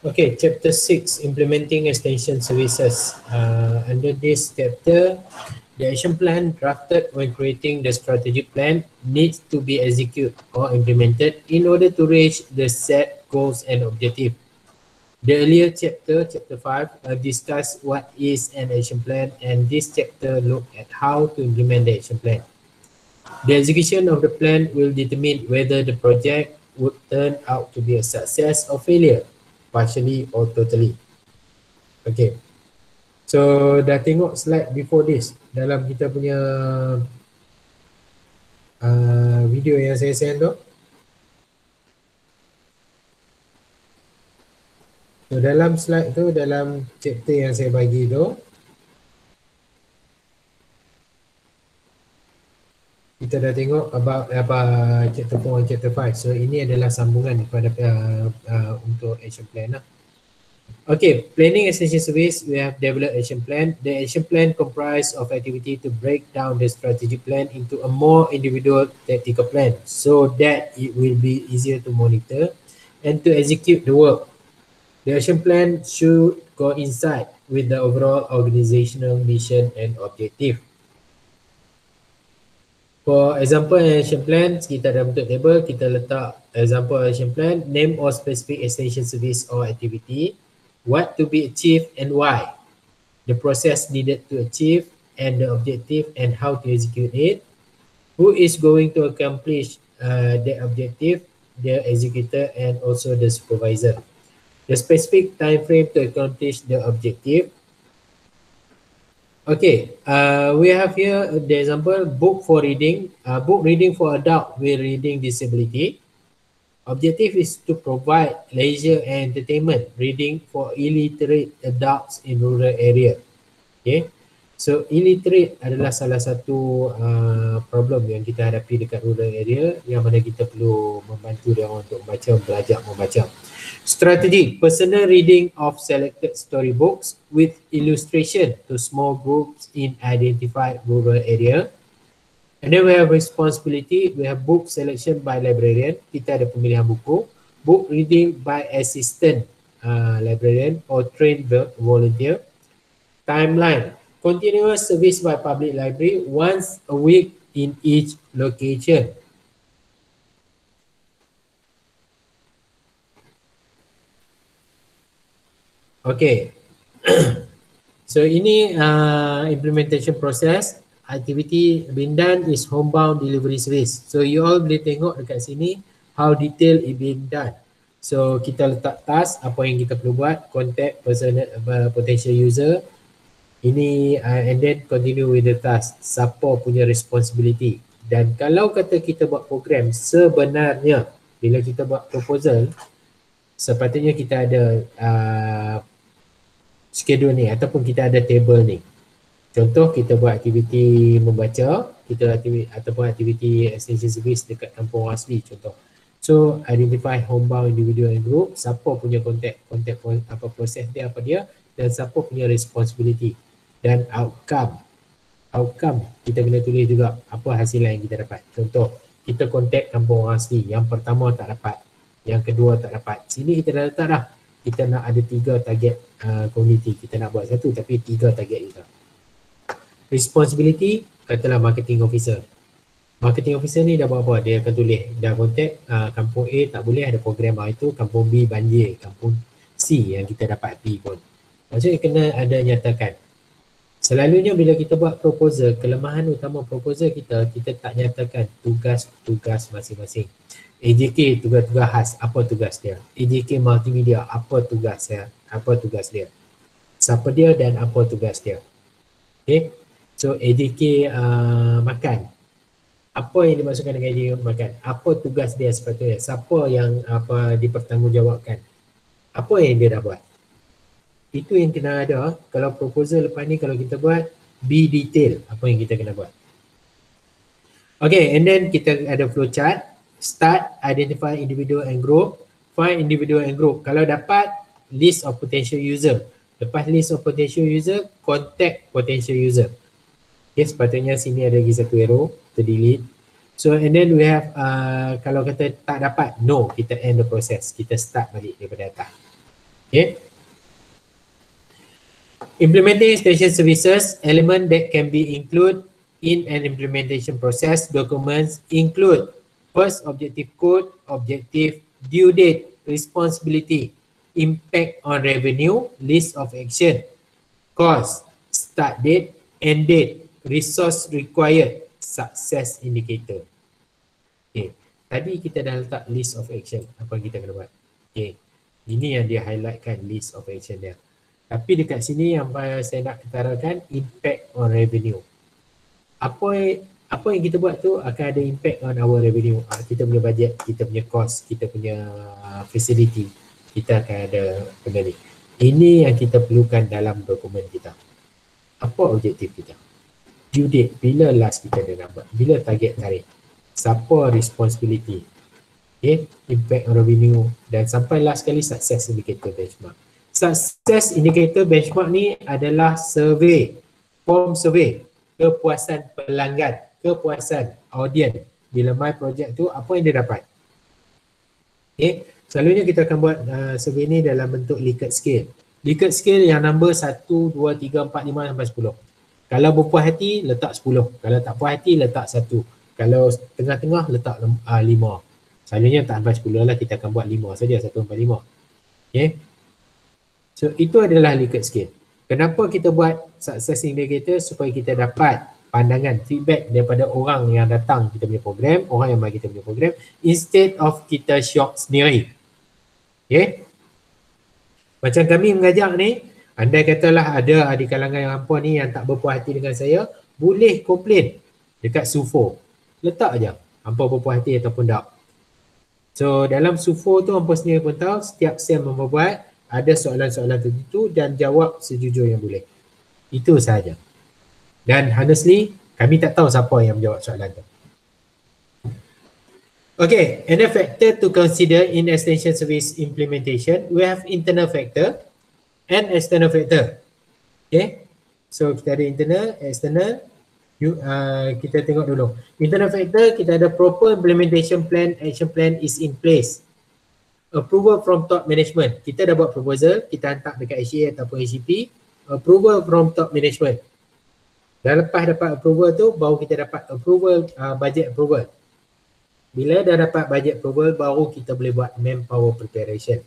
Okay, chapter 6, implementing extension services. Under this chapter, the action plan drafted when creating the strategic plan needs to be executed or implemented in order to reach the set goals and objective. The earlier chapter, chapter 5, discussed what is an action plan, and this chapter looked at how to implement the action plan. The execution of the plan will determine whether the project would turn out to be a success or failure, partially or totally. Okay, so dah tengok slide before this dalam kita punya video yang saya send tu. So dalam slide tu, dalam chapter yang saya bagi tu, kita dah tengok about apa chapter 4 dan chapter 5. So ini adalah sambungan kepada untuk action plan lah. Okay, planning extension service, we have developed action plan. The action plan comprise of activity to break down the strategic plan into a more individual tactical plan so that it will be easier to monitor and to execute the work. The action plan should coincide with the overall organizational mission and objective. For example action plan, kita ada bentuk table, kita letak example action plan, name or specific extension service or activity, what to be achieved and why, the process needed to achieve and the objective and how to execute it, who is going to accomplish the objective, the executor and also the supervisor, the specific time frame to accomplish the objective. Okay, we have here the example book for reading, book reading for adult with reading disability. Objective is to provide leisure and entertainment reading for illiterate adults in rural area. Okay, so illiterate adalah salah satu problem yang kita hadapi dekat rural area, yang mana kita perlu membantu dia untuk membaca, belajar membaca. Strategy, personal reading of selected storybooks with illustration to small groups in identified rural area. And then we have responsibility, we have book selection by librarian, kita ada pemilihan buku, book reading by assistant librarian or trained volunteer. Timeline, continuous service by public library once a week in each location. Okay, so ini implementation process. Activity being done is homebound delivery service. So you all boleh tengok dekat sini how detail it being done. So kita letak task, apa yang kita perlu buat, contact personal potential user. Ini and then continue with the task. Siapa punya responsibility. Dan kalau kata kita buat program, sebenarnya bila kita buat proposal, sepatutnya kita ada schedule ni ataupun kita ada table ni. Contoh kita buat aktiviti membaca, kita ataupun aktiviti extension service dekat kampung asli contoh. So identify homebound individual and group, siapa punya contact apa proses dia apa dia, dan siapa punya responsibility, dan outcome kita kena tulis juga apa hasilan yang kita dapat. Contoh kita contact kampung asli, yang pertama tak dapat, yang kedua tak dapat. Sini kita dah letak dah, kita nak ada 3 target community, kita nak buat 1 tapi 3 target kita. Responsibility, katalah marketing officer. Marketing officer ni dah buat apa? Dia akan tulis, dah contact kampung A tak boleh ada program itu, kampung B banjir, kampung C yang kita dapat B pun. Maksudnya kena ada nyatakan. Selalunya bila kita buat proposal, kelemahan utama proposal kita tak nyatakan tugas-tugas masing-masing. AJK tugas-tugas khas, apa tugas dia? AJK multimedia, apa tugas dia? Siapa dia dan apa tugas dia? Okay. So AJK makan, apa yang dimaksudkan dengan AJK makan? Apa tugas dia sepatutnya? Siapa yang dipertanggungjawabkan? Apa yang dia dah buat? Itu yang kena ada. Kalau proposal lepas ni kalau kita buat, be detail apa yang kita kena buat. Okay, and then kita ada flowchart. Start, identify individual and group, find individual and group. Kalau dapat, list of potential user. Lepas list of potential user, contact potential user. Okay, sepatutnya sini ada lagi satu arrow, kita delete. So and then we have, kalau kata tak dapat, no, kita end the process. Kita start balik daripada atas. Okay. Implementing station services, element that can be included in an implementation process documents include first objective code, objective, due date, responsibility, impact on revenue, list of action, cost, start date, end date, resource required, success indicator. Okay. Tadi kita dah letak list of action, apa yang kita kena buat. Okay. Ini yang dia highlightkan list of action dia. Tapi dekat sini yang saya nak ketarakan impact on revenue. Apa yang kita buat tu akan ada impact on our revenue. Kita punya budget, kita punya cost, kita punya facility. Kita akan ada benda ni. Ini yang kita perlukan dalam dokumen kita. Apa objektif kita? Due date, bila last kita dah dapat? Bila target tarikh? Siapa responsibility? Okay, impact on revenue. Dan sampai last kali success indicator benchmark. Success indicator benchmark ni adalah survey, form survey, kepuasan pelanggan, kepuasan audien. Bila my project tu, apa yang dia dapat? Okay. Selalunya kita akan buat survey ni dalam bentuk Likert scale. Likert scale yang number 1, 2, 3, 4, 5 sampai 10. Kalau berpuas hati, letak 10. Kalau tak puas hati, letak 1. Kalau tengah-tengah, letak 5. Selalunya tak sampai 10 lah, kita akan buat 5 saja, 1 sampai 5. Okay. So itu adalah Likert scale. Kenapa kita buat success indicator? Supaya kita dapat pandangan, feedback daripada orang yang datang kita punya program, orang yang bagi kita punya program, instead of kita shock sendiri. Okay. Macam kami mengajar ni, andai katalah ada di kalangan yang hampa ni yang tak berpuas hati dengan saya, boleh komplain dekat SUFO. Letak aja hampa berpuas hati ataupun tak. So dalam SUFO tu hampa sendiri pun tahu setiap SEM hampa buat ada soalan-soalan tertentu dan jawab sejujur yang boleh. Itu sahaja. Dan honestly, kami tak tahu siapa yang menjawab soalan tu. Okay, another factor to consider in extension service implementation, we have internal factor and external factor. Okay, so kita ada internal, external. Kita tengok dulu. Internal factor, kita ada proper implementation plan, action plan is in place. Approval from top management. Kita dah buat proposal, kita hantar dekat HA ataupun HCP. Approval from top management. Dan lepas dapat approval tu, baru kita dapat approval, budget approval. Bila dah dapat budget approval, baru kita boleh buat manpower preparation.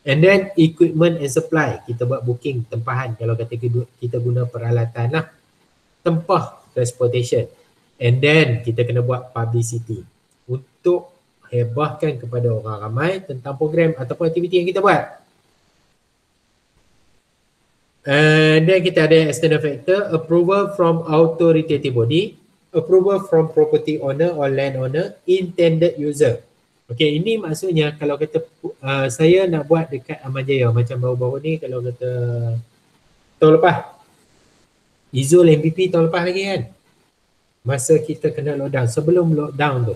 And then equipment and supply. Kita buat booking tempahan kalau kata kita guna peralatan lah. Tempah transportation. And then kita kena buat publicity. Untuk hebahkan kepada orang ramai tentang program ataupun aktiviti yang kita buat. And then kita ada external factor, approval from authoritative body, approval from property owner or land owner, intended user. Okay, ini maksudnya kalau kata saya nak buat dekat Aman Jaya macam baru-baru ni, kalau kata tahun lepas Izul MPP tahun lepas lagi kan, masa kita kena lockdown, sebelum lockdown tu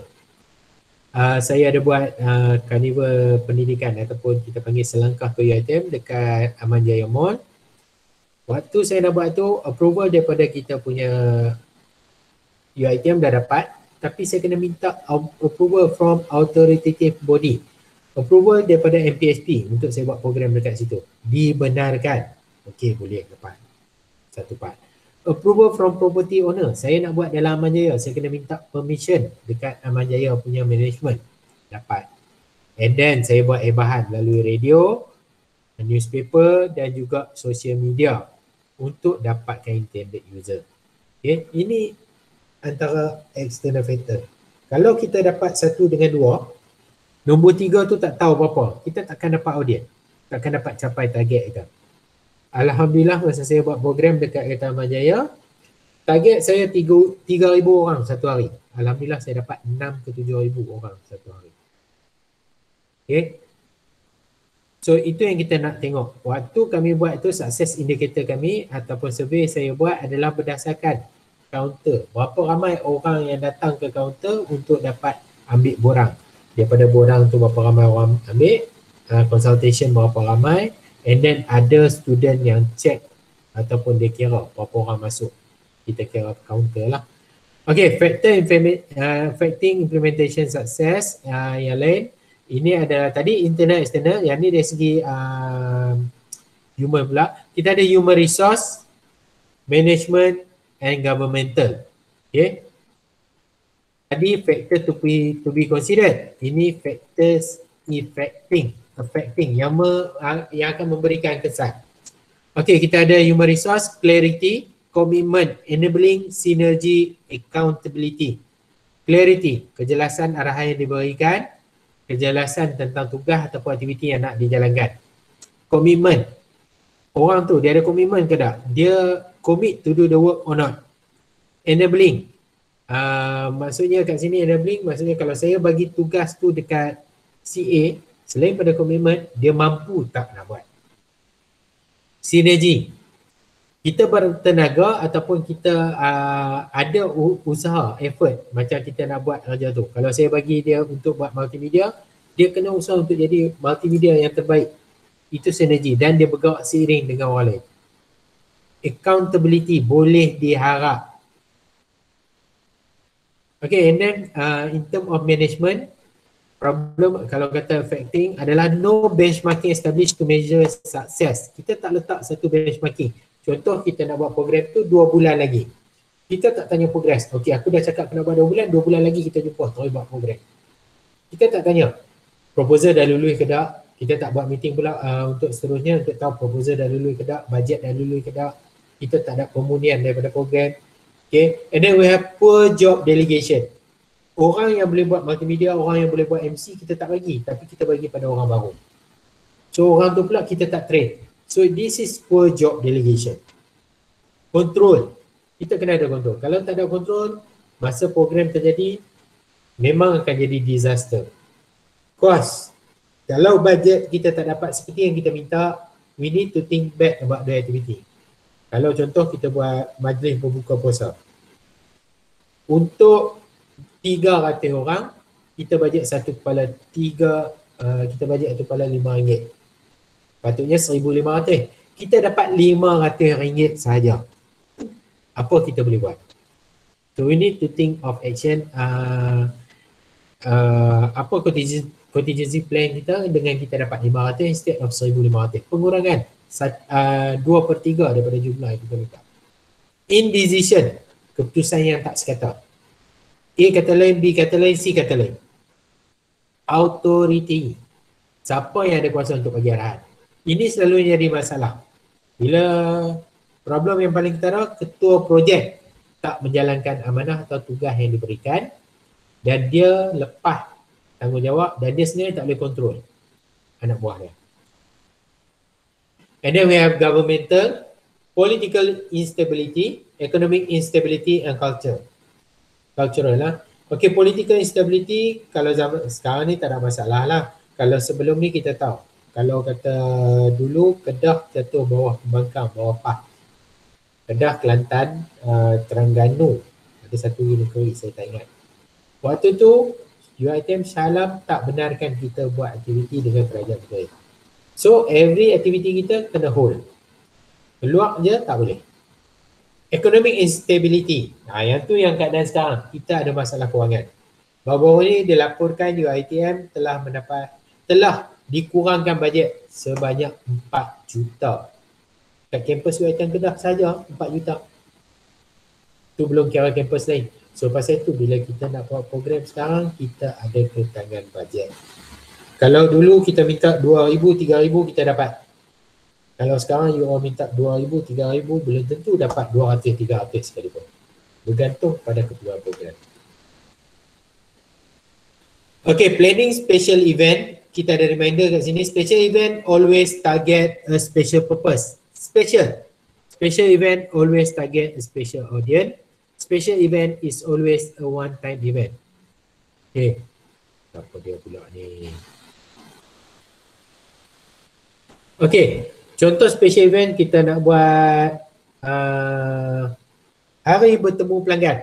saya ada buat karnival pendidikan ataupun kita panggil selangkah ke UiTM dekat Aman Jaya Mall. Waktu saya nak buat tu, approval daripada kita punya UiTM dah dapat, tapi saya kena minta approval from authoritative body. Approval daripada MPSP untuk saya buat program dekat situ. Dibenarkan. Okey, boleh dapat. Satu part. Approval from property owner. Saya nak buat dalam Aman Jaya, saya kena minta permission dekat Aman Jaya punya management. Dapat. And then saya buat hebahan melalui radio, newspaper dan juga social media untuk dapatkan intended user. Okay, ini antara external factor. Kalau kita dapat 1 dengan 2, nombor 3 tu tak tahu apa-apa, kita takkan dapat audien, takkan dapat capai target kita. Alhamdulillah masa saya buat program dekat Kereta Aman Jaya, target saya 3,000 orang satu hari. Alhamdulillah saya dapat 6 ke 7,000 orang satu hari. Okay. So itu yang kita nak tengok. Waktu kami buat tu, success indicator kami ataupun survey saya buat adalah berdasarkan kaunter. Berapa ramai orang yang datang ke kaunter untuk dapat ambil borang. Daripada borang tu berapa ramai orang ambil, consultation berapa ramai, and then ada student yang check ataupun dia kira berapa orang masuk. Kita kira counter lah. Okay, affecting implementation success yang lain. Ini adalah tadi internal external, yang ni dari segi Human pula. Kita ada human resource, management and governmental. Okay. Tadi factor to be considered. Ini factors affecting yang akan memberikan kesan. Okay, kita ada human resource, clarity, commitment, enabling, synergy, accountability. Clarity, kejelasan arahan yang diberikan, kejelasan tentang tugas ataupun aktiviti yang nak dijalankan. Commitment, orang tu dia ada komitmen ke tak? Dia commit to do the work or not? Enabling, maksudnya kat sini enabling, maksudnya kalau saya bagi tugas tu dekat CA, selain pada komitmen, dia mampu tak nak buat. Synergy, kita bertenaga ataupun kita ada usaha, effort macam kita nak buat kerja tu. Kalau saya bagi dia untuk buat multimedia, dia kena usaha untuk jadi multimedia yang terbaik. Itu synergy dan dia bergerak seiring dengan orang lain. Accountability, boleh diharap. Okay, and then in term of management, problem kalau kata affecting adalah no benchmarking established to measure success. Kita tak letak satu benchmarking. Contoh kita nak buat program tu 2 bulan lagi. Kita tak tanya progress. Okey, aku dah cakap kena buat 2 bulan, 2 bulan lagi kita jumpa terus buat program. Kita tak tanya proposal dah lulus ke tak. Kita tak buat meeting pula untuk seterusnya untuk tahu proposal dah lulus ke tak, bajet dah lulus ke tak. Kita tak ada pemunian daripada program. Okay, and then we have poor job delegation. Orang yang boleh buat multimedia, orang yang boleh buat MC kita tak bagi, tapi kita bagi pada orang baru. So orang tu pula kita tak train. So this is poor job delegation. Control, kita kena ada control. Kalau tak ada control, masa program terjadi, memang akan jadi disaster. Cost, kalau budget kita tak dapat seperti yang kita minta, we need to think back about the activity. Kalau contoh kita buat majlis berbuka puasa. Untuk 300 orang, kita bajet satu kepala kita bajet satu kepala RM5. Patutnya RM1,500. Kita dapat RM500 sahaja. Apa kita boleh buat? So we need to think of action. Apa contingency plan kita dengan kita dapat RM500 instead of RM1,500. Pengurangan 2/3 daripada jumlah yang kita minta. Indecision, keputusan yang tak sekata. A kata lain, B kata lain, C kata lain. Authority, siapa yang ada kuasa untuk bagi arahan. Ini selalu jadi masalah. Bila problem yang paling ketara, ketua projek tak menjalankan amanah atau tugas yang diberikan dan dia lepas tanggungjawab dan dia sendiri tak boleh kontrol anak buah dia. And then we have governmental, political instability, economic instability and cultural lah. Okay, political instability kalau zaman sekarang ni tak ada masalah lah. Kalau sebelum ni kita tahu, kalau kata dulu Kedah jatuh bawah pembangkang, bawah PAH. Kedah, Kelantan, Terengganu, ada satu negeri saya tak ingat. Waktu tu UiTM Shah Alam tak benarkan kita buat aktiviti dengan kerajaan negeri. So every aktiviti kita kena hold. Keluar je tak boleh. Economic instability. Yang tu yang keadaan sekarang. Kita ada masalah kewangan. Baru-baru ni dilaporkan UiTM telah dikurangkan bajet sebanyak 4 juta. Kat kampus UiTM Kedah saja 4 juta. Tu belum kira kampus lain. So pasal itu bila kita nak buat program sekarang, kita ada kekangan bajet. Kalau dulu kita minta 2,000, 3,000 kita dapat. Kalau sekarang you all minta 2,000, 3,000, belum tentu dapat 200, 300 sekalipun. Bergantung pada keperluan program. Okay, planning special event. Kita ada reminder kat sini. Special event always target a special purpose. Special event always target a special audience. Special event is always a one-time event. Okay. Apa dia pula ni? Okay. Contoh special event kita nak buat hari bertemu pelanggan.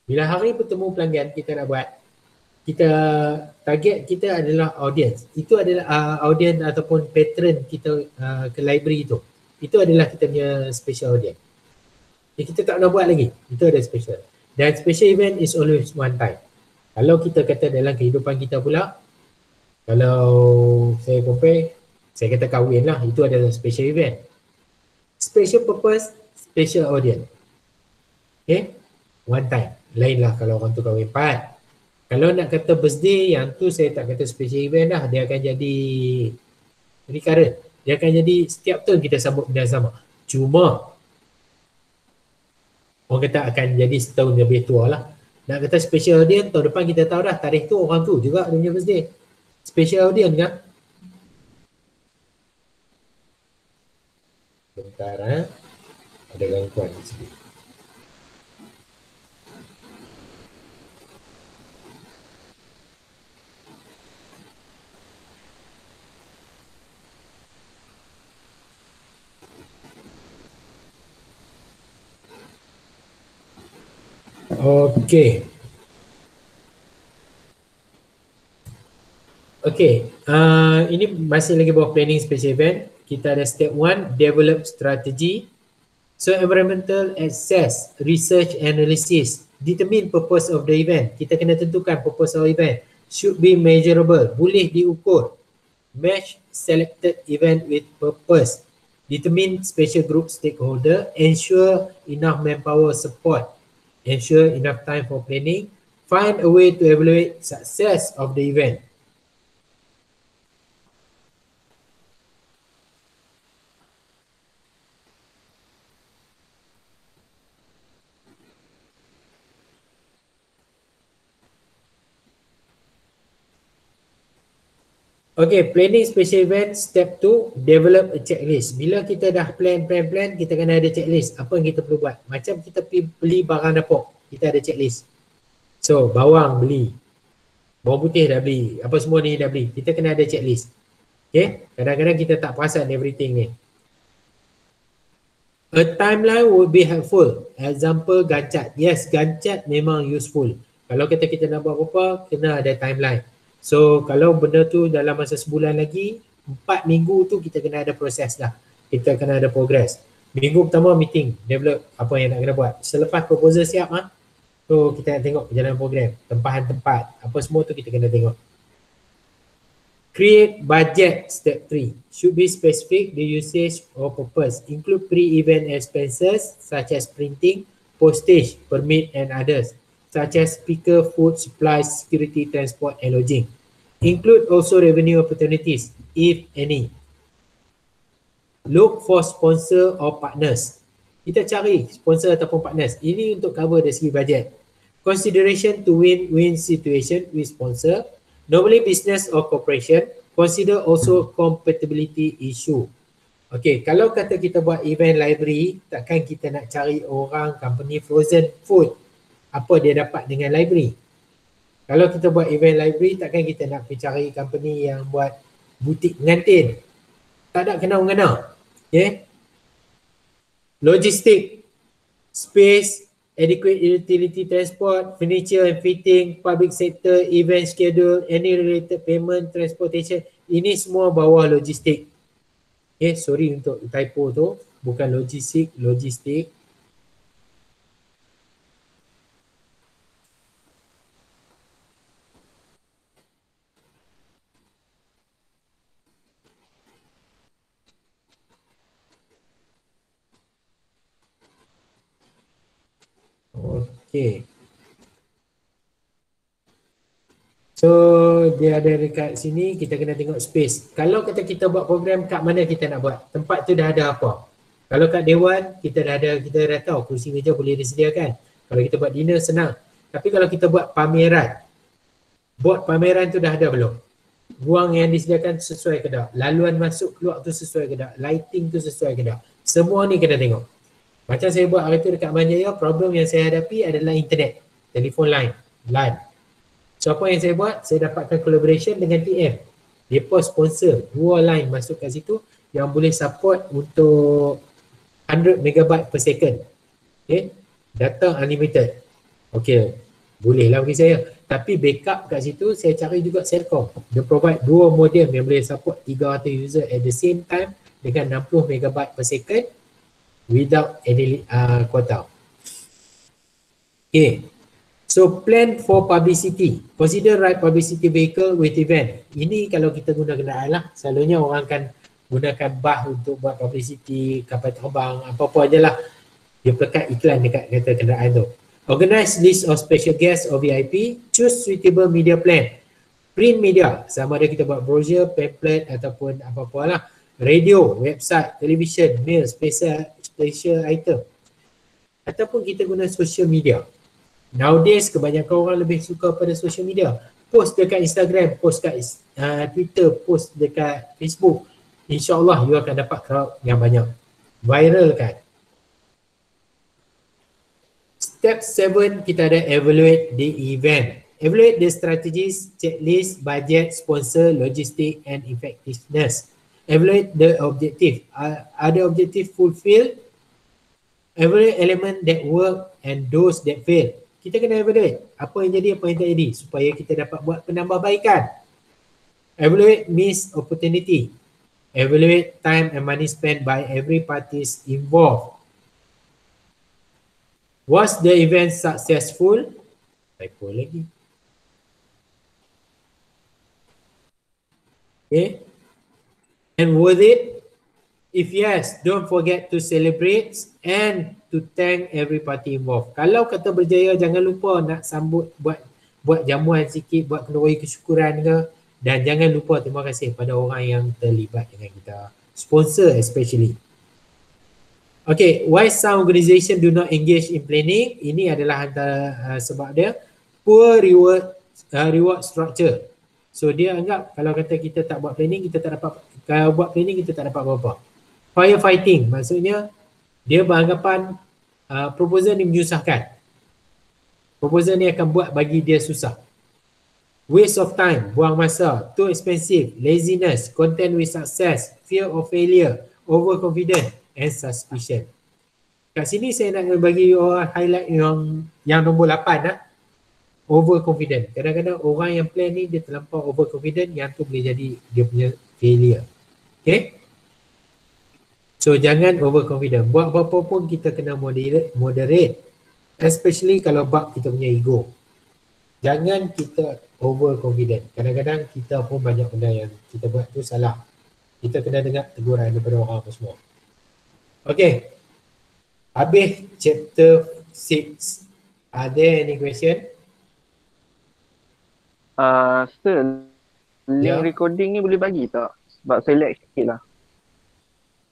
Bila hari bertemu pelanggan kita nak buat, kita target kita adalah audience. Itu adalah audience ataupun patron kita ke library itu. Itu adalah kita punya special audience. Kita tak nak buat lagi. Itu ada special. Dan special event is always one time. Kalau kita kata dalam kehidupan kita pula, kalau saya compare, Saya kata kahwin lah, itu adalah special event. Special purpose, special audience. Okay, one time. Lain lah kalau orang tu kahwin 4. Kalau nak kata birthday, yang tu saya tak kata special event dah. Dia akan jadi recurrent. Dia akan jadi setiap tahun kita sambut benda sama. Cuma orang kata akan jadi setahun lebih tua lah. Nak kata special audience, tahun depan kita tahu dah tarikh tu orang tu juga dia punya birthday. Special audience kan? Bentar ada gangguan di sini. Okey. Okey, ini masih lagi bawah planning special event. Kita ada step 1, develop strategy. So environmental access, research analysis, determine purpose of the event. Kita kena tentukan purpose of event. Should be measurable, boleh diukur. Match selected event with purpose. Determine special group stakeholder. Ensure enough manpower support. Ensure enough time for planning. Find a way to evaluate success of the event. Okay, planning special event, step 2, develop a checklist. Bila kita dah plan, kita kena ada checklist. Apa yang kita perlu buat? Macam kita pergi beli barang dapur, kita ada checklist. So, bawang beli, bawang putih dah beli, apa semua ni dah beli. Kita kena ada checklist. Okay, kadang-kadang kita tak perasan everything ni. A timeline would be helpful. Example, Gantt chart. Yes, Gantt chart memang useful. Kalau kita nak buat apa, kena ada timeline. So kalau benda tu dalam masa sebulan lagi, 4 minggu tu kita kena ada proses dah. Kita kena ada progress. Minggu pertama meeting, develop apa yang nak kena buat. Selepas proposal siap so kita nak tengok perjalanan program, tempahan tempat, apa semua tu kita kena tengok. Create budget, step 3. Should be specific the usage or purpose. Include pre-event expenses such as printing, postage, permit and others, such as speaker, food, supplies, security, transport and lodging. Include also revenue opportunities, if any. Look for sponsor or partners. Kita cari sponsor ataupun partners. Ini untuk cover dari segi budget. Consideration to win-win situation with sponsor. Normally business or corporation. Consider also compatibility issue. Okay, kalau kata kita buat event library, takkan kita nak cari orang company frozen food. Apa dia dapat dengan library. Kalau kita buat event library, takkan kita nak pergi cari company yang buat butik pengantin. Tak ada kena-mengena. Okay. Logistik, space, adequate utility transport, furniture and fitting, public sector, event schedule, any related payment, transportation. Ini semua bawah logistik. Okay, sorry untuk typo tu. Bukan logistik, logistik. Okay. So dia ada dekat sini, kita kena tengok space. Kalau kata kita buat program kat mana kita nak buat, tempat tu dah ada apa. Kalau kat Dewan, kita dah tahu kursi meja boleh disediakan. Kalau kita buat dinner senang. Tapi kalau kita buat pameran, buat pameran tu dah ada belum? Ruang yang disediakan sesuai ke tak? Laluan masuk keluar tu sesuai ke tak? Lighting tu sesuai ke tak? Semua ni kena tengok. Macam saya buat hari tu dekat Manjaya, problem yang saya hadapi adalah internet, telefon line, LAN. So apa yang saya buat, saya dapatkan collaboration dengan TM. Mereka sponsor 2 line masuk kat situ yang boleh support untuk 100 megabyte per second. Okay, data unlimited. Okay, bolehlah bagi saya. Tapi backup kat situ saya cari juga Celcom. Dia provide 2 modem yang boleh support 300 user at the same time dengan 60 megabyte per second without any quota. Okay. So plan for publicity. Consider right publicity vehicle with event. Ini kalau kita guna kenderaan lah. Selalunya orang akan gunakan bah untuk buat publicity, kapal terbang, apa-apa ajalah. Dia pelekat iklan dekat kereta kenderaan tu. Organize list of special guests or VIP, choose suitable media plan. Print media, sama ada kita buat brochure, pamphlet ataupun apa-apa lah. Radio, website, television, mail, special item. Ataupun kita guna social media. Nowadays, kebanyakan orang lebih suka pada social media. Post dekat Instagram, post dekat Twitter, post dekat Facebook. InsyaAllah you akan dapat crowd yang banyak. Viral kan. Step 7, kita ada evaluate the event. Evaluate the strategies, checklist, budget, sponsor, logistic and effectiveness. Evaluate the objective. Are the objective fulfilled? Evaluate element that work and those that fail. Kita kena evaluate apa yang jadi, apa yang tak jadi supaya kita dapat buat penambahbaikan. Evaluate missed opportunity. Evaluate time and money spent by every parties involved. Was the event successful? Typo lagi. Okay. And worth it? If yes, don't forget to celebrate and to thank every party involved. Kalau kata berjaya, jangan lupa nak sambut, buat jamuan sikit, buat kenduri kesyukuran ke, dan jangan lupa terima kasih pada orang yang terlibat dengan kita. Sponsor especially. Okay, why some organisation do not engage in planning? Ini adalah antara sebab dia. Poor reward structure. So dia anggap kalau kata kita tak buat planning, kita tak dapat, kalau buat planning kita tak dapat apa-apa. Firefighting, maksudnya dia beranggapan proposal ni menyusahkan. Proposal ni akan buat bagi dia susah. Waste of time, buang masa, too expensive, laziness, content with success, fear of failure, overconfident and suspicion. Kat sini saya nak bagi orang highlight yang nombor 8 lah. Overconfident. Kadang-kadang orang yang plan ni dia terlampau overconfident, yang tu boleh jadi dia punya failure. Okay? So jangan overconfident. Buat apa-apa pun kita kena moderate. Especially kalau bab kita punya ego. Jangan kita overconfident. Kadang-kadang kita pun banyak benda yang kita buat tu salah. Kita kena dengar teguran daripada orang apa semua. Okay. Habis chapter 6. Are there any question? Sir, link recording ni boleh bagi tak? Sebab saya lag sikit lah.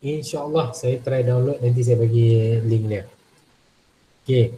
InsyaAllah saya try download, nanti saya bagi link dia. Okay.